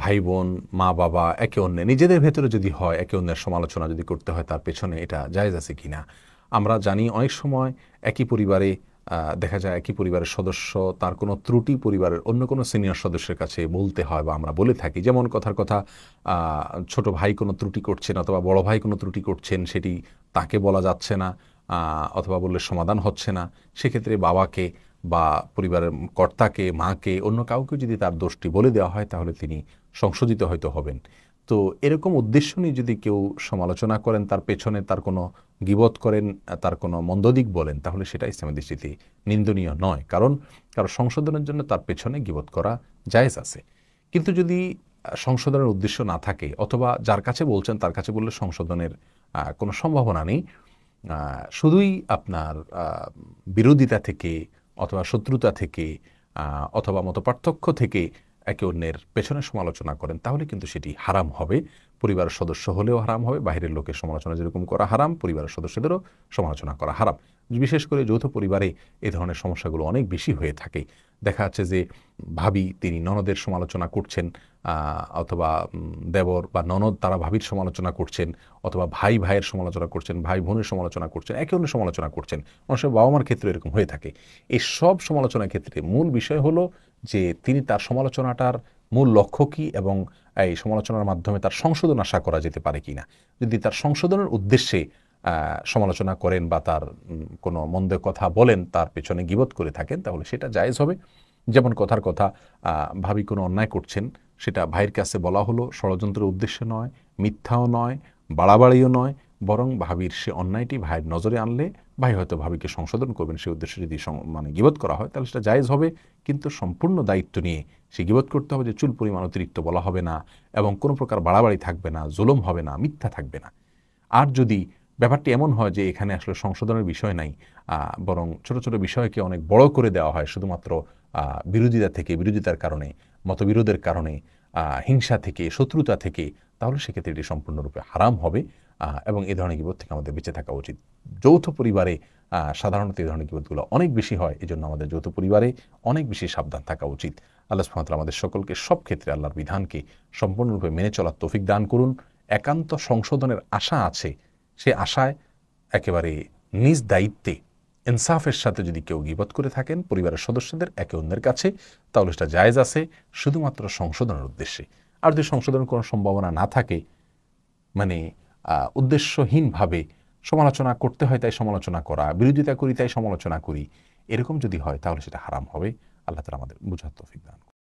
ভাই বোন, মা বাবা, একে অন্যের নিজেদের ভেতরে যদি হয়, একে অন্যের সমালোচনা যদি করতে হয়, তার পেছনে এটা জায়েজ আছে কিনা। আমরা জানি অনেক সময় একই পরিবারে দেখা যায় একই পরিবারের সদস্য তার কোনো ত্রুটি পরিবারের অন্য কোনো সিনিয়র সদস্যের কাছে বলতে হয় বা আমরা বলে থাকি। যেমন কথার কথা, ছোট ভাই কোনো ত্রুটি করছেন অথবা বড় ভাই কোনো ত্রুটি করছেন, সেটি তাকে বলা যাচ্ছে না, অথবা বললে সমাধান হচ্ছে না। সেক্ষেত্রে বাবাকে বা পরিবারের কর্তাকে, মাকে, অন্য কাউকে যদি তার দোষটি বলে দেওয়া হয়, তাহলে তিনি সংশোধিত হয়তো হবেন। তো এরকম উদ্দেশ্য নিয়ে যদি কেউ সমালোচনা করেন, তার পেছনে তার কোনো গীবত করেন, তার কোনো মন্দ দিক বলেন, তাহলে সেটা ইসলামের দৃষ্টিতে নিন্দনীয় নয়। কারণ কারো সংশোধনের জন্য তার পেছনে গীবত করা জায়েজ আছে। কিন্তু যদি সংশোধনের উদ্দেশ্য না থাকে, অথবা যার কাছে বলছেন তার কাছে বললে সংশোধনের কোনো সম্ভাবনা নেই, শুধুই আপনার বিরোধিতা থেকে অথবা শত্রুতা থেকে অথবা মতপার্থক্য থেকে একে অন্যের পেছনে সমালোচনা করেন, তাহলে কিন্তু সেটি হারাম হবে। পরিবারের সদস্য হলেও হারাম হবে। বাইরের লোকের সমালোচনা যেরকম করা হারাম, পরিবারের সদস্যদেরও সমালোচনা করা হারাম। বিশেষ করে যৌথ পরিবারে এ ধরনের সমস্যাগুলো অনেক বেশি হয়ে থাকে। দেখা যাচ্ছে যে ভাবি তিনি ননদের সমালোচনা করছেন, অথবা দেবর বা ননদ তারা ভাবির সমালোচনা করছেন, অথবা ভাই ভাইয়ের সমালোচনা করছেন, ভাই বোনের সমালোচনা করছেন, একে অন্যের সমালোচনা করছেন। অনেক সময় বাবা মার ক্ষেত্রে এরকম হয়ে থাকে। এই সব সমালোচনার ক্ষেত্রে মূল বিষয় হলো যে তিনি তার সমালোচনাটার মূল লক্ষ্য কী, এবং এই সমালোচনার মাধ্যমে তার সংশোধন আশা করা যেতে পারে কিনা। যদি তার সংশোধনের উদ্দেশ্যে সমালোচনা করেন বা তার কোনো মন্দ কথা বলেন, তার পেছনে গীবত করে থাকেন, তাহলে সেটা জায়েজ হবে। যেমন কথার কথা, ভাবি কোনো অন্যায় করছেন, সেটা ভাইয়ের কাছে বলা হলো, ষড়যন্ত্রের উদ্দেশ্যে নয়, মিথ্যাও নয়, বাড়াবাড়িও নয়, বরং ভাবির সে অন্যায়টি ভাইয়ের নজরে আনলে ভাই হয়তো ভাবিকে সংশোধন করবেন। সে উদ্দেশ্যে যদি মানে গীবত করা হয়, তাহলে সেটা জায়েজ হবে। কিন্তু সম্পূর্ণ দায়িত্ব নিয়ে সে গীবত করতে হবে যে চুল পরিমাণ অতিরিক্ত বলা হবে না, এবং কোনো প্রকার বাড়াবাড়ি থাকবে না, জুলুম হবে না, মিথ্যা থাকবে না। আর যদি ব্যাপারটি এমন হয় যে এখানে আসলে সংশোধনের বিষয় নাই, বরং ছোট ছোট বিষয়কে অনেক বড় করে দেওয়া হয় শুধুমাত্র বিরোধিতা থেকে, বিরোধিতার কারণে, মতবিরোধের কারণে, হিংসা থেকে, শত্রুতা থেকে, তাহলে সেক্ষেত্রে এটি সম্পূর্ণরূপে হারাম হবে। এবং এই ধরনের গীবত থেকে আমাদের বেঁচে থাকা উচিত। যৌথ পরিবারে সাধারণত এই ধরনের গীবতগুলো অনেক বেশি হয়। এজন্য আমাদের যৌথ পরিবারে অনেক বেশি সাবধান থাকা উচিত। আল্লাহ সুবহানাহু ওয়া তাআলা আমাদের সকলকে সব ক্ষেত্রে আল্লাহর বিধানকে সম্পূর্ণরূপে মেনে চলার তৌফিক দান করুন। একান্ত সংশোধনের আশা আছে, সে আশায় একেবারে নিজ দায়িত্বে ইনসাফের সাথে যদি কেউ গীবত করে থাকেন পরিবারের সদস্যদের একে অন্যের কাছে, তাহলে সেটা জায়েজ আছে শুধুমাত্র সংশোধনের উদ্দেশ্যে। আর যদি সংশোধনের কোনো সম্ভাবনা না থাকে, মানে উদ্দেশ্যহীনভাবে সমালোচনা করতে হয় তাই সমালোচনা করা, বিরোধিতা করি তাই সমালোচনা করি, এরকম যদি হয়, তাহলে সেটা হারাম হবে। আল্লাহ তাআলা আমাদের বুঝার তৌফিক দান করুন।